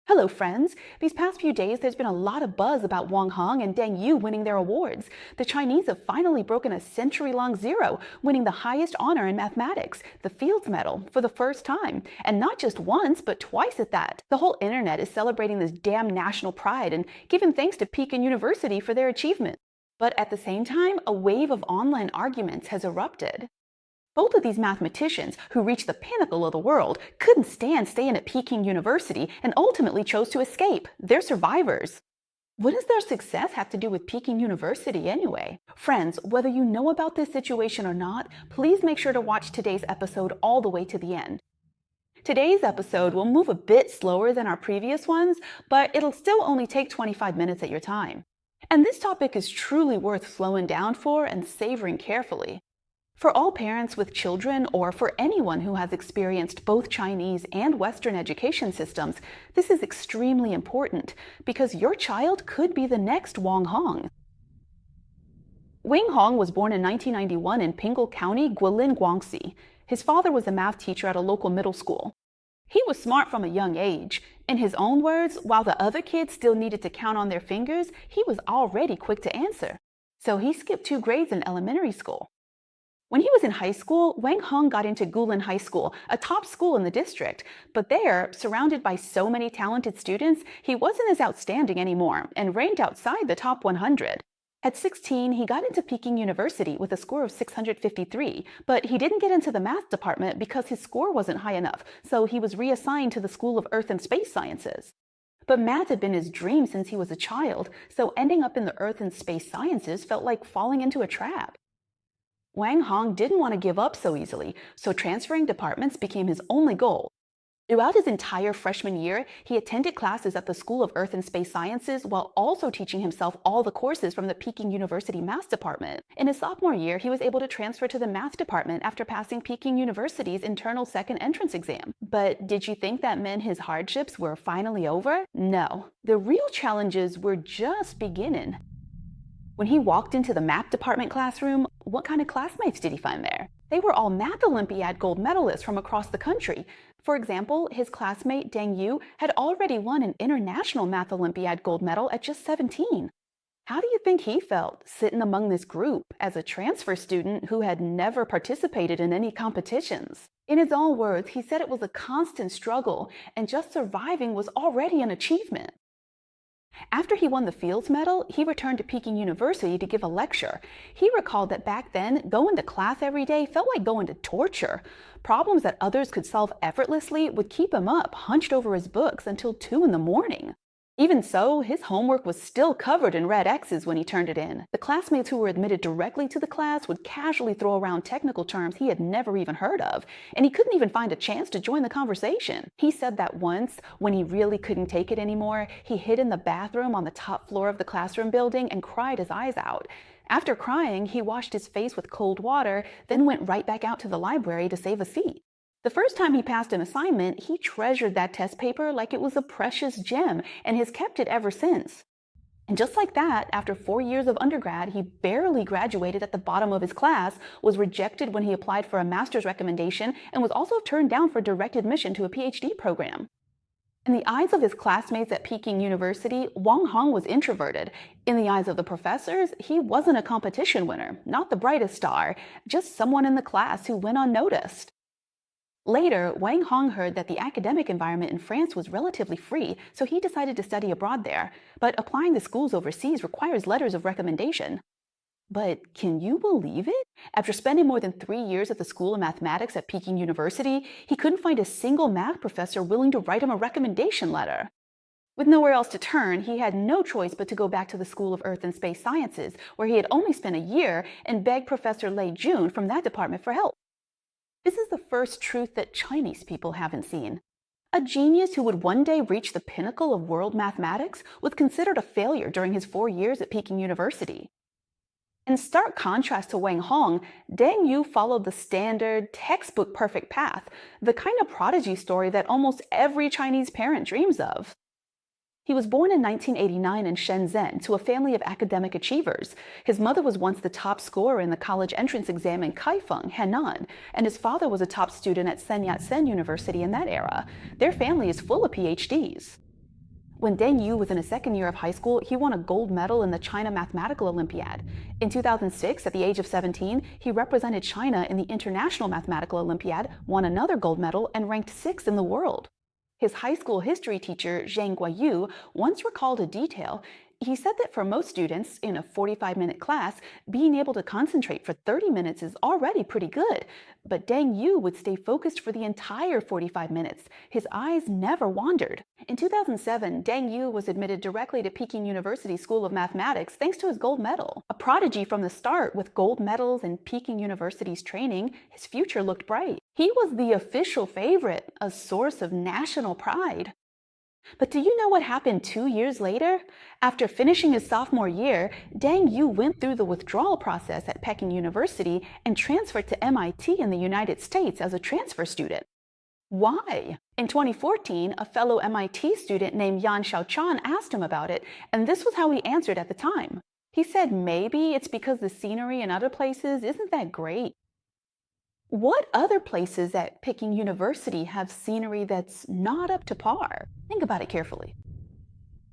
Hello, friends. These past few days, there's been a lot of buzz about Wang Hong and Deng Yu winning their awards. The Chinese have finally broken a century-long zero, winning the highest honor in mathematics, the Fields Medal, for the first time. And not just once, but twice at that. The whole internet is celebrating this damn national pride and giving thanks to Peking University for their achievement. But at the same time, a wave of online arguments has erupted. Both of these mathematicians, who reached the pinnacle of the world, couldn't stand staying at Peking University and ultimately chose to escape. They're survivors. What does their success have to do with Peking University anyway? Friends, whether you know about this situation or not, please make sure to watch today's episode all the way to the end. Today's episode will move a bit slower than our previous ones, but it'll still only take 25 minutes at your time. And this topic is truly worth slowing down for and savoring carefully. For all parents with children, or for anyone who has experienced both Chinese and Western education systems, this is extremely important because your child could be the next Wang Hong. Wang Hong was born in 1991 in Pinggle County, Guilin, Guangxi. His father was a math teacher at a local middle school. He was smart from a young age. In his own words, while the other kids still needed to count on their fingers, he was already quick to answer. So he skipped 2 grades in elementary school. When he was in high school, Wang Hong got into Guilin High School, a top school in the district. But there, surrounded by so many talented students, he wasn't as outstanding anymore and ranked outside the top 100. At 16, he got into Peking University with a score of 653, but he didn't get into the math department because his score wasn't high enough, so he was reassigned to the School of Earth and Space Sciences. But math had been his dream since he was a child, so ending up in the Earth and Space Sciences felt like falling into a trap. Wang Hong didn't want to give up so easily, so transferring departments became his only goal. Throughout his entire freshman year, he attended classes at the School of Earth and Space Sciences while also teaching himself all the courses from the Peking University Math Department. In his sophomore year, he was able to transfer to the Math Department after passing Peking University's internal second entrance exam. But did you think that meant his hardships were finally over? No. The real challenges were just beginning. When he walked into the math department classroom, what kind of classmates did he find there? They were all Math Olympiad gold medalists from across the country. For example, his classmate Deng Yu had already won an international Math Olympiad gold medal at just 17. How do you think he felt, sitting among this group as a transfer student who had never participated in any competitions? In his own words, he said it was a constant struggle, and just surviving was already an achievement. After he won the Fields Medal, he returned to Peking University to give a lecture. He recalled that back then, going to class every day felt like going to torture. Problems that others could solve effortlessly would keep him up, hunched over his books until 2 in the morning. Even so, his homework was still covered in red X's when he turned it in. The classmates who were admitted directly to the class would casually throw around technical terms he had never even heard of, and he couldn't even find a chance to join the conversation. He said that once, when he really couldn't take it anymore, he hid in the bathroom on the top floor of the classroom building and cried his eyes out. After crying, he washed his face with cold water, then went right back out to the library to save a seat. The first time he passed an assignment, he treasured that test paper like it was a precious gem and has kept it ever since. And just like that, after 4 years of undergrad, he barely graduated at the bottom of his class, was rejected when he applied for a master's recommendation, and was also turned down for direct admission to a PhD program. In the eyes of his classmates at Peking University, Wang Hong was introverted. In the eyes of the professors, he wasn't a competition winner, not the brightest star, just someone in the class who went unnoticed. Later, Wang Hong heard that the academic environment in France was relatively free, so he decided to study abroad there. But applying to schools overseas requires letters of recommendation. But can you believe it? After spending more than 3 years at the School of Mathematics at Peking University, he couldn't find a single math professor willing to write him a recommendation letter. With nowhere else to turn, he had no choice but to go back to the School of Earth and Space Sciences, where he had only spent a year, and beg Professor Lei Jun from that department for help. This is the first truth that Chinese people haven't seen. A genius who would one day reach the pinnacle of world mathematics was considered a failure during his 4 years at Peking University. In stark contrast to Wang Hong, Deng Yu followed the standard, textbook perfect path, the kind of prodigy story that almost every Chinese parent dreams of. He was born in 1989 in Shenzhen to a family of academic achievers. His mother was once the top scorer in the college entrance exam in Kaifeng, Henan, and his father was a top student at Sun Yat-sen University in that era. Their family is full of PhDs. When Deng Yu was in his second year of high school, he won a gold medal in the China Mathematical Olympiad. In 2006, at the age of 17, he represented China in the International Mathematical Olympiad, won another gold medal, and ranked 6th in the world. His high school history teacher, Zhang Guoyu, once recalled a detail. He said that for most students, in a 45-minute class, being able to concentrate for 30 minutes is already pretty good. But Deng Yu would stay focused for the entire 45 minutes. His eyes never wandered. In 2007, Deng Yu was admitted directly to Peking University School of Mathematics thanks to his gold medal. A prodigy from the start with gold medals and Peking University's training, his future looked bright. He was the official favorite, a source of national pride. But do you know what happened 2 years later? After finishing his sophomore year, Deng Yu went through the withdrawal process at Peking University and transferred to MIT in the United States as a transfer student. Why? In 2014, a fellow MIT student named Yan Xiaochan asked him about it, and this was how he answered at the time. He said maybe it's because the scenery in other places isn't that great. What other places at Peking University have scenery that's not up to par? Think about it carefully.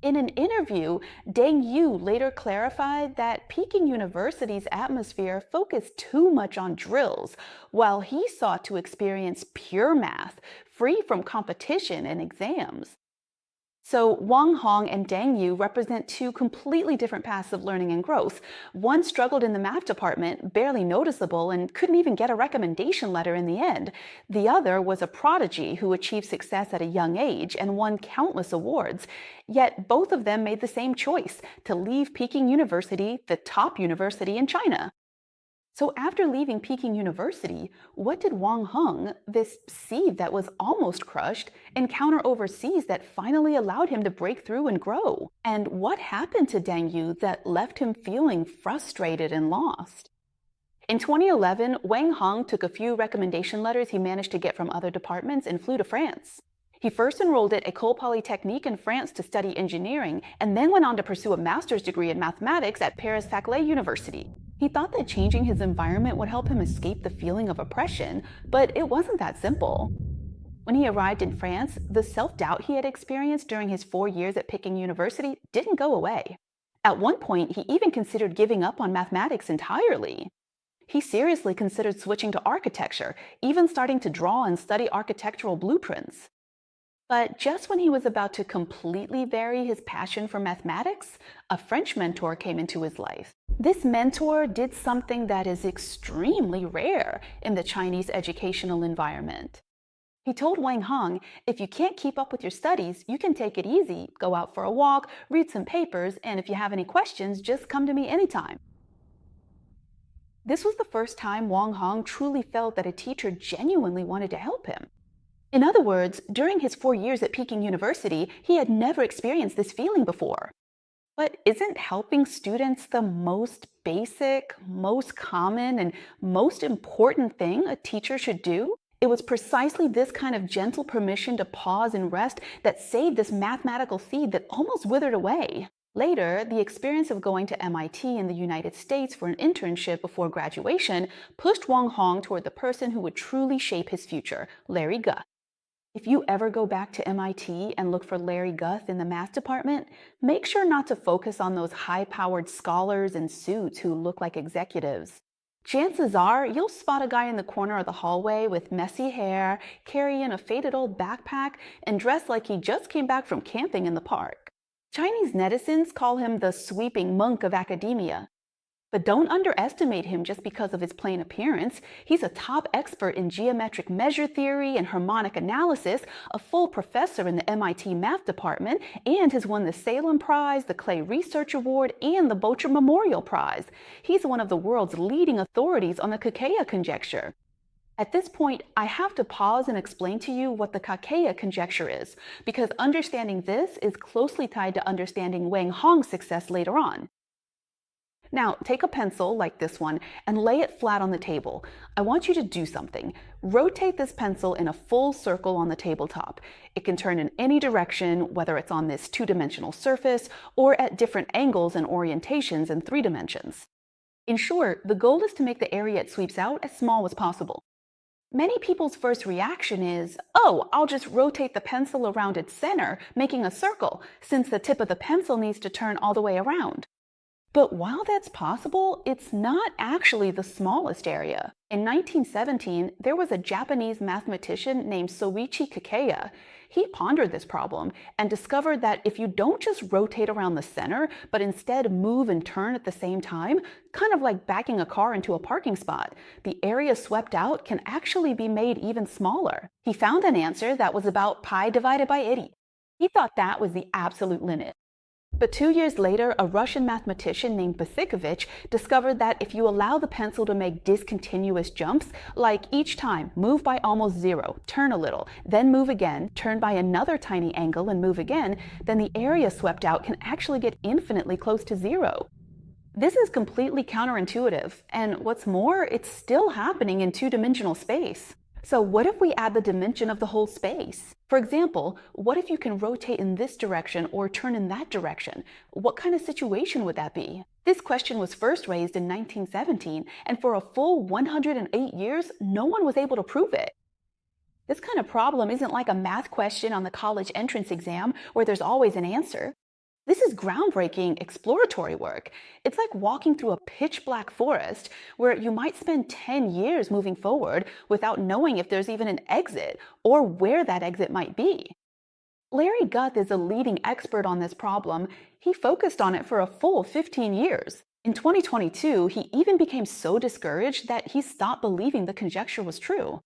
In an interview, Deng Yu later clarified that Peking University's atmosphere focused too much on drills, while he sought to experience pure math, free from competition and exams. So Wang Hong and Deng Yu represent two completely different paths of learning and growth. One struggled in the math department, barely noticeable, and couldn't even get a recommendation letter in the end. The other was a prodigy who achieved success at a young age and won countless awards. Yet both of them made the same choice, to leave Peking University, the top university in China. So after leaving Peking University, what did Wang Hong, this seed that was almost crushed, encounter overseas that finally allowed him to break through and grow? And what happened to Deng Yu that left him feeling frustrated and lost? In 2011, Wang Hong took a few recommendation letters he managed to get from other departments and flew to France. He first enrolled at École Polytechnique in France to study engineering, and then went on to pursue a master's degree in mathematics at Paris-Saclay University. He thought that changing his environment would help him escape the feeling of oppression, but it wasn't that simple. When he arrived in France, the self-doubt he had experienced during his 4 years at Peking University didn't go away. At one point, he even considered giving up on mathematics entirely. He seriously considered switching to architecture, even starting to draw and study architectural blueprints. But just when he was about to completely bury his passion for mathematics, a French mentor came into his life. This mentor did something that is extremely rare in the Chinese educational environment. He told Wang Hong, if you can't keep up with your studies, you can take it easy, go out for a walk, read some papers, and if you have any questions, just come to me anytime. This was the first time Wang Hong truly felt that a teacher genuinely wanted to help him. In other words, during his 4 years at Peking University, he had never experienced this feeling before. But isn't helping students the most basic, most common, and most important thing a teacher should do? It was precisely this kind of gentle permission to pause and rest that saved this mathematical seed that almost withered away. Later, the experience of going to MIT in the United States for an internship before graduation pushed Wang Hong toward the person who would truly shape his future, Larry Guth. If you ever go back to MIT and look for Larry Guth in the math department, make sure not to focus on those high-powered scholars in suits who look like executives. Chances are you'll spot a guy in the corner of the hallway with messy hair, carrying a faded old backpack, and dressed like he just came back from camping in the park. Chinese netizens call him the sweeping monk of academia. But don't underestimate him just because of his plain appearance. He's a top expert in geometric measure theory and harmonic analysis, a full professor in the MIT math department, and has won the Salem Prize, the Clay Research Award, and the Bocher Memorial Prize. He's one of the world's leading authorities on the Kakeya conjecture. At this point, I have to pause and explain to you what the Kakeya conjecture is, because understanding this is closely tied to understanding Wang Hong's success later on. Now, take a pencil like this one and lay it flat on the table. I want you to do something. Rotate this pencil in a full circle on the tabletop. It can turn in any direction, whether it's on this two-dimensional surface or at different angles and orientations in 3 dimensions. In short, the goal is to make the area it sweeps out as small as possible. Many people's first reaction is, oh, I'll just rotate the pencil around its center, making a circle, since the tip of the pencil needs to turn all the way around. But while that's possible, it's not actually the smallest area. In 1917, there was a Japanese mathematician named Soichi Kakeya. He pondered this problem and discovered that if you don't just rotate around the center, but instead move and turn at the same time, kind of like backing a car into a parking spot, the area swept out can actually be made even smaller. He found an answer that was about pi divided by 80. He thought that was the absolute limit. But 2 years later, a Russian mathematician named Basikovich discovered that if you allow the pencil to make discontinuous jumps, like each time move by almost zero, turn a little, then move again, turn by another tiny angle and move again, then the area swept out can actually get infinitely close to zero. This is completely counterintuitive, and what's more, it's still happening in two-dimensional space. So what if we add the dimension of the whole space? For example, what if you can rotate in this direction or turn in that direction? What kind of situation would that be? This question was first raised in 1917, and for a full 108 years, no one was able to prove it. This kind of problem isn't like a math question on the college entrance exam where there's always an answer. This is groundbreaking exploratory work. It's like walking through a pitch-black forest where you might spend 10 years moving forward without knowing if there's even an exit or where that exit might be. Larry Guth is a leading expert on this problem. He focused on it for a full 15 years. In 2022, he even became so discouraged that he stopped believing the conjecture was true.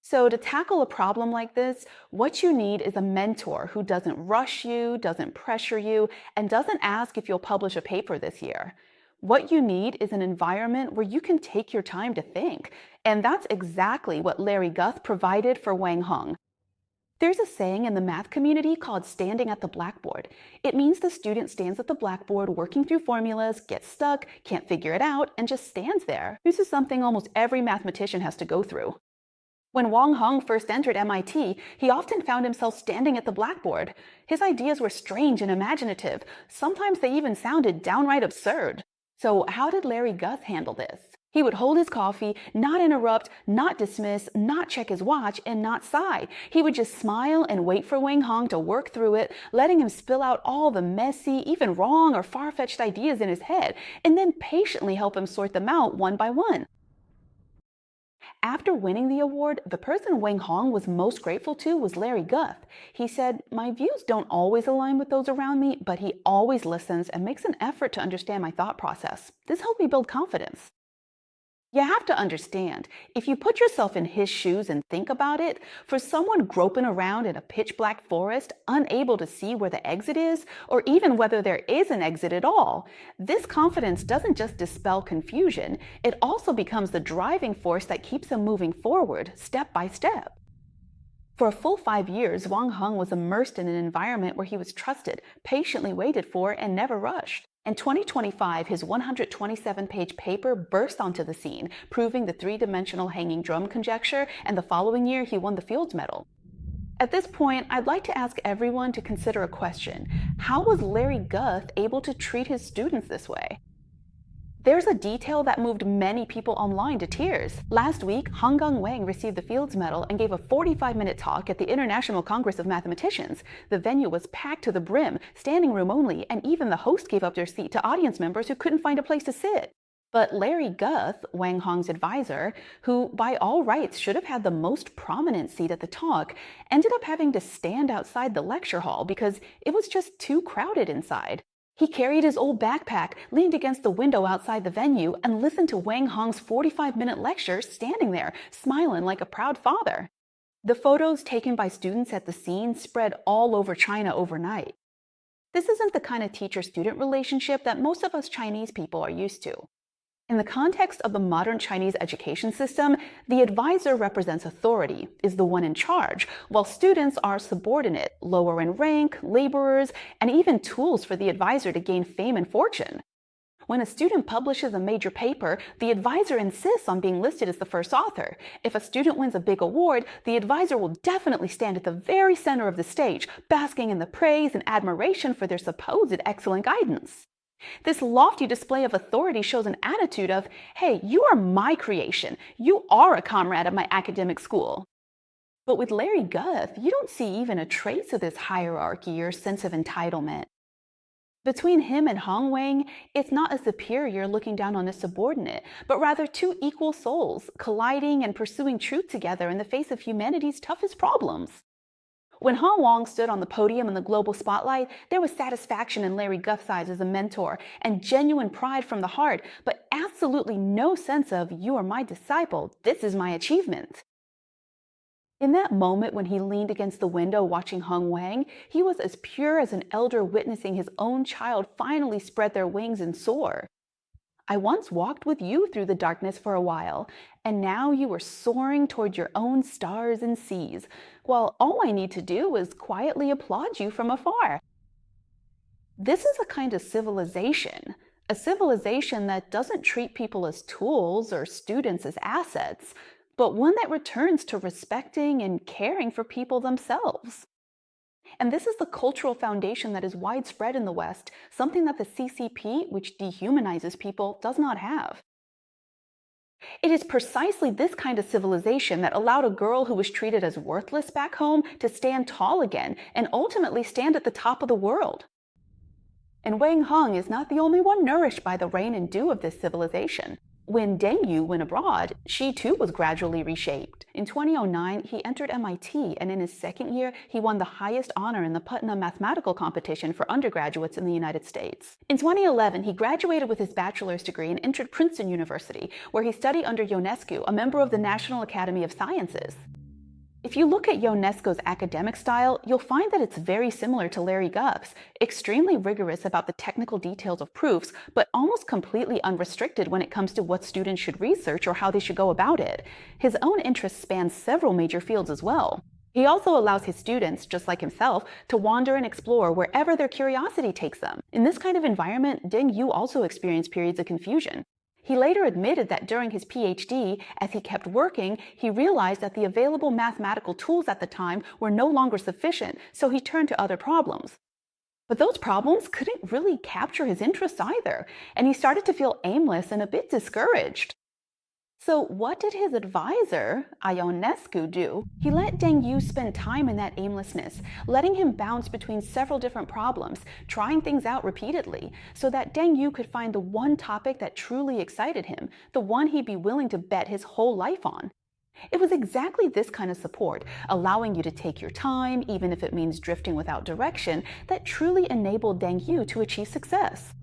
So to tackle a problem like this, what you need is a mentor who doesn't rush you, doesn't pressure you, and doesn't ask if you'll publish a paper this year. What you need is an environment where you can take your time to think. And that's exactly what Larry Guth provided for Wang Hong. There's a saying in the math community called standing at the blackboard. It means the student stands at the blackboard working through formulas, gets stuck, can't figure it out, and just stands there. This is something almost every mathematician has to go through. When Wang Hong first entered MIT, he often found himself standing at the blackboard. His ideas were strange and imaginative. Sometimes they even sounded downright absurd. So how did Larry Guth handle this? He would hold his coffee, not interrupt, not dismiss, not check his watch, and not sigh. He would just smile and wait for Wang Hong to work through it, letting him spill out all the messy, even wrong or far-fetched ideas in his head, and then patiently help him sort them out one by one. After winning the award, the person Wang Hong was most grateful to was Larry Guth. He said, "My views don't always align with those around me, but he always listens and makes an effort to understand my thought process. This helped me build confidence." You have to understand, if you put yourself in his shoes and think about it, for someone groping around in a pitch-black forest, unable to see where the exit is, or even whether there is an exit at all, this confidence doesn't just dispel confusion, it also becomes the driving force that keeps him moving forward, step by step. For a full 5 years, Wang Hong was immersed in an environment where he was trusted, patiently waited for, and never rushed. In 2025, his 127-page paper burst onto the scene, proving the three-dimensional hanging drum conjecture, and the following year he won the Fields Medal. At this point, I'd like to ask everyone to consider a question. How was Larry Guth able to treat his students this way? There's a detail that moved many people online to tears. Last week, Honggang Wang received the Fields Medal and gave a 45-minute talk at the International Congress of Mathematicians. The venue was packed to the brim, standing room only, and even the host gave up their seat to audience members who couldn't find a place to sit. But Larry Guth, Wang Hong's advisor, who by all rights should have had the most prominent seat at the talk, ended up having to stand outside the lecture hall because it was just too crowded inside. He carried his old backpack, leaned against the window outside the venue, and listened to Wang Hong's 45-minute lecture standing there, smiling like a proud father. The photos taken by students at the scene spread all over China overnight. This isn't the kind of teacher-student relationship that most of us Chinese people are used to. In the context of the modern Chinese education system, the advisor represents authority, is the one in charge, while students are subordinate, lower in rank, laborers, and even tools for the advisor to gain fame and fortune. When a student publishes a major paper, the advisor insists on being listed as the first author. If a student wins a big award, the advisor will definitely stand at the very center of the stage, basking in the praise and admiration for their supposed excellent guidance. This lofty display of authority shows an attitude of, hey, you are my creation. You are a comrade of my academic school. But with Larry Guth, you don't see even a trace of this hierarchy or sense of entitlement. Between him and Hong Wang, it's not a superior looking down on a subordinate, but rather two equal souls colliding and pursuing truth together in the face of humanity's toughest problems. When Hong Wang stood on the podium in the global spotlight, there was satisfaction in Larry Guth's eyes as a mentor and genuine pride from the heart, but absolutely no sense of, you are my disciple, this is my achievement. In that moment when he leaned against the window watching Hong Wang, he was as pure as an elder witnessing his own child finally spread their wings and soar. I once walked with you through the darkness for a while, and now you are soaring toward your own stars and seas, while all I need to do is quietly applaud you from afar. This is a kind of civilization, a civilization that doesn't treat people as tools or students as assets, but one that returns to respecting and caring for people themselves. And this is the cultural foundation that is widespread in the West, something that the CCP, which dehumanizes people, does not have. It is precisely this kind of civilization that allowed a girl who was treated as worthless back home to stand tall again and ultimately stand at the top of the world. And Wang Hong is not the only one nourished by the rain and dew of this civilization. When Deng Yu went abroad, she too was gradually reshaped. In 2009, he entered MIT, and in his second year, he won the highest honor in the Putnam mathematical competition for undergraduates in the United States. In 2011, he graduated with his bachelor's degree and entered Princeton University, where he studied under Ionescu, a member of the National Academy of Sciences. If you look at Ionesco's academic style, you'll find that it's very similar to Larry Guth's, extremely rigorous about the technical details of proofs, but almost completely unrestricted when it comes to what students should research or how they should go about it. His own interests span several major fields as well. He also allows his students, just like himself, to wander and explore wherever their curiosity takes them. In this kind of environment, Deng Yu also experienced periods of confusion. He later admitted that during his PhD, as he kept working, he realized that the available mathematical tools at the time were no longer sufficient, so he turned to other problems. But those problems couldn't really capture his interest either, and he started to feel aimless and a bit discouraged. So what did his advisor, Ionescu, do? He let Deng Yu spend time in that aimlessness, letting him bounce between several different problems, trying things out repeatedly, so that Deng Yu could find the one topic that truly excited him, the one he'd be willing to bet his whole life on. It was exactly this kind of support, allowing you to take your time, even if it means drifting without direction, that truly enabled Deng Yu to achieve success.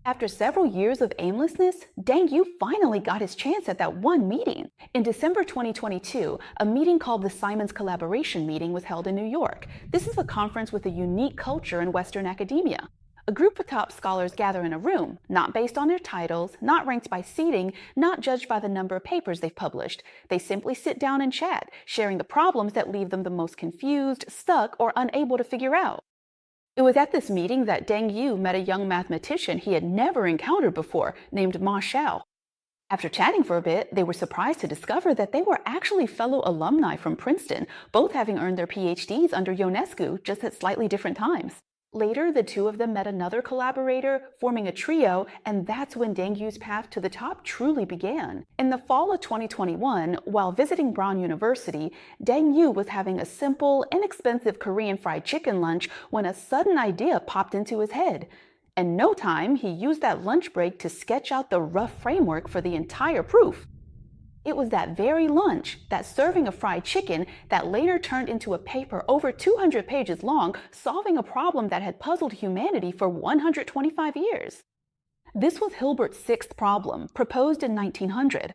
After several years of aimlessness, Deng Yu finally got his chance at that one meeting. In December 2022, a meeting called the Simons Collaboration Meeting was held in New York. This is a conference with a unique culture in Western academia. A group of top scholars gather in a room, not based on their titles, not ranked by seating, not judged by the number of papers they've published. They simply sit down and chat, sharing the problems that leave them the most confused, stuck, or unable to figure out. It was at this meeting that Deng Yu met a young mathematician he had never encountered before, named Ma Xiao. After chatting for a bit, they were surprised to discover that they were actually fellow alumni from Princeton, both having earned their PhDs under Ionescu, just at slightly different times. Later, the two of them met another collaborator, forming a trio, and that's when Deng Yu's path to the top truly began. In the fall of 2021, while visiting Brown University, Deng Yu was having a simple, inexpensive Korean fried chicken lunch when a sudden idea popped into his head. In no time, he used that lunch break to sketch out the rough framework for the entire proof. It was that very lunch, that serving of fried chicken, that later turned into a paper over 200 pages long, solving a problem that had puzzled humanity for 125 years. This was Hilbert's sixth problem, proposed in 1900.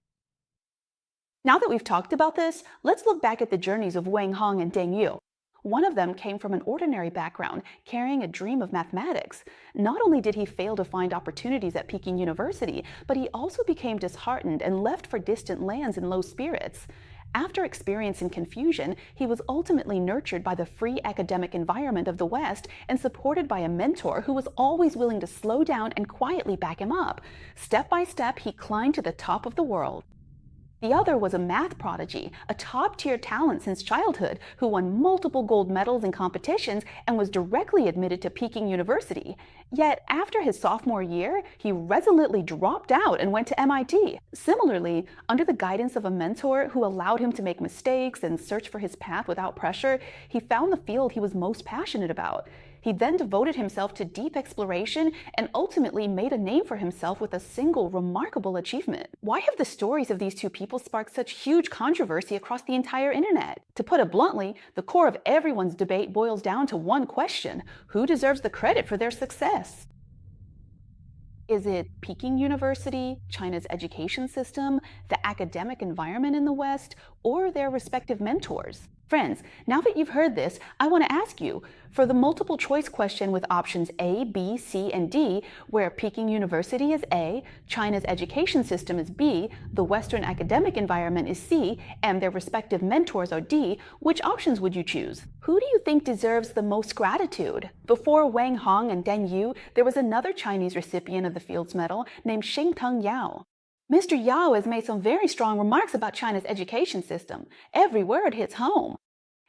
Now that we've talked about this, let's look back at the journeys of Wang Hong and Deng Yu. One of them came from an ordinary background, carrying a dream of mathematics. Not only did he fail to find opportunities at Peking University, but he also became disheartened and left for distant lands in low spirits. After experiencing confusion, he was ultimately nurtured by the free academic environment of the West and supported by a mentor who was always willing to slow down and quietly back him up. Step by step, he climbed to the top of the world. The other was a math prodigy, a top-tier talent since childhood, who won multiple gold medals in competitions and was directly admitted to Peking University. Yet, after his sophomore year, he resolutely dropped out and went to MIT. Similarly, under the guidance of a mentor who allowed him to make mistakes and search for his path without pressure, he found the field he was most passionate about. He then devoted himself to deep exploration and ultimately made a name for himself with a single remarkable achievement. Why have the stories of these two people sparked such huge controversy across the entire internet? To put it bluntly, the core of everyone's debate boils down to one question: who deserves the credit for their success? Is it Peking University, China's education system, the academic environment in the West, or their respective mentors? Friends, now that you've heard this, I want to ask you, for the multiple choice question with options A, B, C, and D, where Peking University is A, China's education system is B, the Western academic environment is C, and their respective mentors are D, which options would you choose? Who do you think deserves the most gratitude? Before Wang Hong and Deng Yu, there was another Chinese recipient of the Fields Medal named Xingteng Yao. Mr. Yao has made some very strong remarks about China's education system. Every word hits home.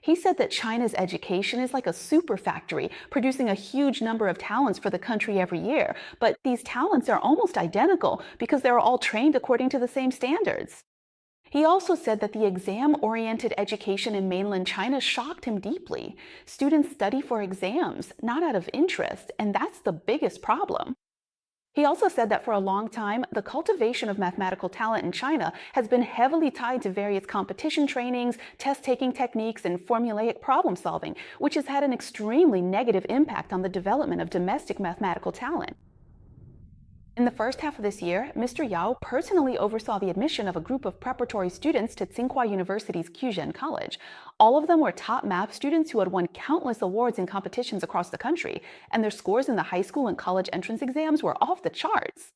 He said that China's education is like a super factory, producing a huge number of talents for the country every year. But these talents are almost identical because they're all trained according to the same standards. He also said that the exam-oriented education in mainland China shocked him deeply. Students study for exams, not out of interest, and that's the biggest problem. He also said that for a long time, the cultivation of mathematical talent in China has been heavily tied to various competition trainings, test-taking techniques, and formulaic problem solving, which has had an extremely negative impact on the development of domestic mathematical talent. In the first half of this year, Mr. Yao personally oversaw the admission of a group of preparatory students to Tsinghua University's Quzhen College. All of them were top math students who had won countless awards in competitions across the country, and their scores in the high school and college entrance exams were off the charts.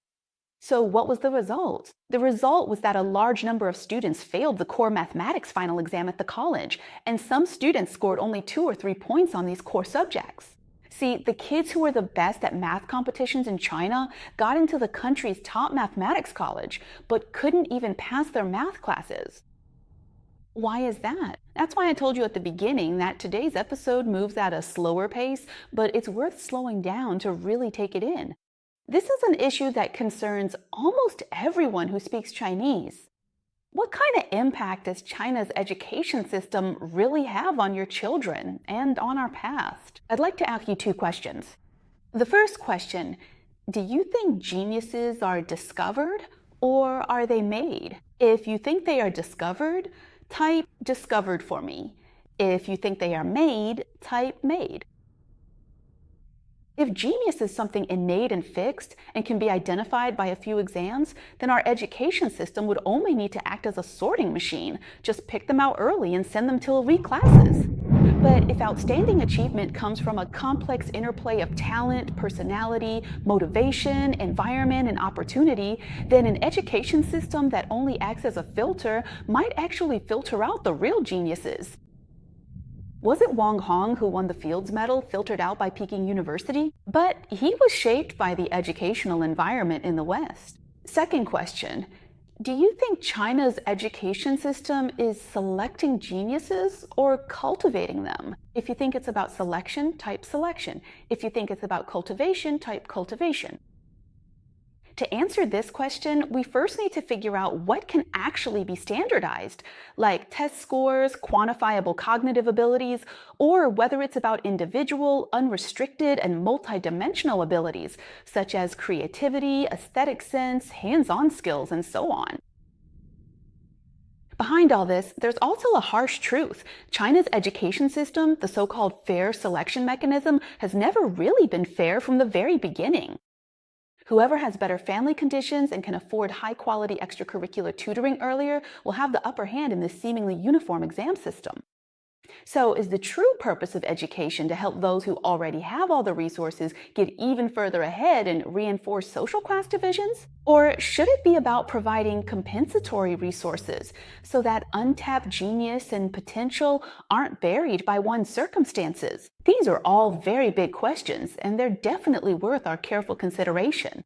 So what was the result? The result was that a large number of students failed the core mathematics final exam at the college, and some students scored only 2 or 3 points on these core subjects. See, the kids who were the best at math competitions in China got into the country's top mathematics college, but couldn't even pass their math classes. Why is that? That's why I told you at the beginning that today's episode moves at a slower pace, but it's worth slowing down to really take it in. This is an issue that concerns almost everyone who speaks Chinese. What kind of impact does China's education system really have on your children and on our past? I'd like to ask you 2 questions. The first question, do you think geniuses are discovered or are they made? If you think they are discovered, type discovered for me. If you think they are made, type made. If genius is something innate and fixed and can be identified by a few exams, then our education system would only need to act as a sorting machine. Just pick them out early and send them to elite classes. But if outstanding achievement comes from a complex interplay of talent, personality, motivation, environment, and opportunity, then an education system that only acts as a filter might actually filter out the real geniuses. Was it Wang Hong who won the Fields Medal filtered out by Peking University? But he was shaped by the educational environment in the West. Second question, do you think China's education system is selecting geniuses or cultivating them? If you think it's about selection, type selection. If you think it's about cultivation, type cultivation. To answer this question, we first need to figure out what can actually be standardized, like test scores, quantifiable cognitive abilities, or whether it's about individual, unrestricted, and multidimensional abilities, such as creativity, aesthetic sense, hands-on skills, and so on. Behind all this, there's also a harsh truth. China's education system, the so-called fair selection mechanism, has never really been fair from the very beginning. Whoever has better family conditions and can afford high-quality extracurricular tutoring earlier will have the upper hand in this seemingly uniform exam system. So is the true purpose of education to help those who already have all the resources get even further ahead and reinforce social class divisions? Or should it be about providing compensatory resources so that untapped genius and potential aren't buried by one's circumstances? These are all very big questions, and they're definitely worth our careful consideration.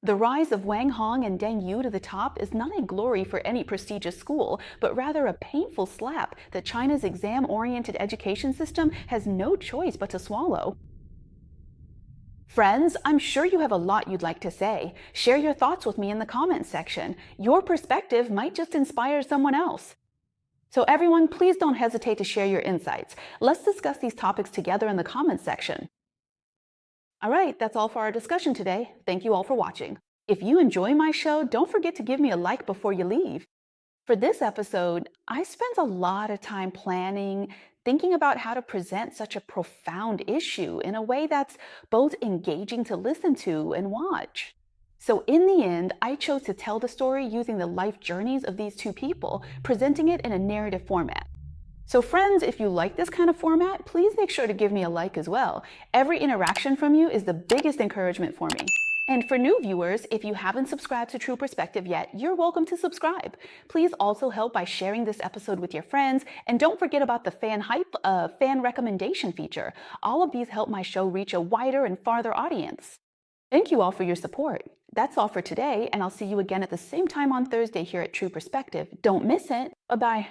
The rise of Wang Hong and Deng Yu to the top is not a glory for any prestigious school, but rather a painful slap that China's exam-oriented education system has no choice but to swallow. Friends, I'm sure you have a lot you'd like to say. Share your thoughts with me in the comments section. Your perspective might just inspire someone else. So everyone, please don't hesitate to share your insights. Let's discuss these topics together in the comments section. All right, that's all for our discussion today. Thank you all for watching. If you enjoy my show, don't forget to give me a like before you leave. For this episode, I spent a lot of time planning, thinking about how to present such a profound issue in a way that's both engaging to listen to and watch. So in the end, I chose to tell the story using the life journeys of these two people, presenting it in a narrative format. So friends, if you like this kind of format, please make sure to give me a like as well. Every interaction from you is the biggest encouragement for me. And for new viewers, if you haven't subscribed to True Perspective yet, you're welcome to subscribe. Please also help by sharing this episode with your friends, and don't forget about the fan recommendation feature. All of these help my show reach a wider and farther audience. Thank you all for your support. That's all for today, and I'll see you again at the same time on Thursday here at True Perspective. Don't miss it. Bye-bye.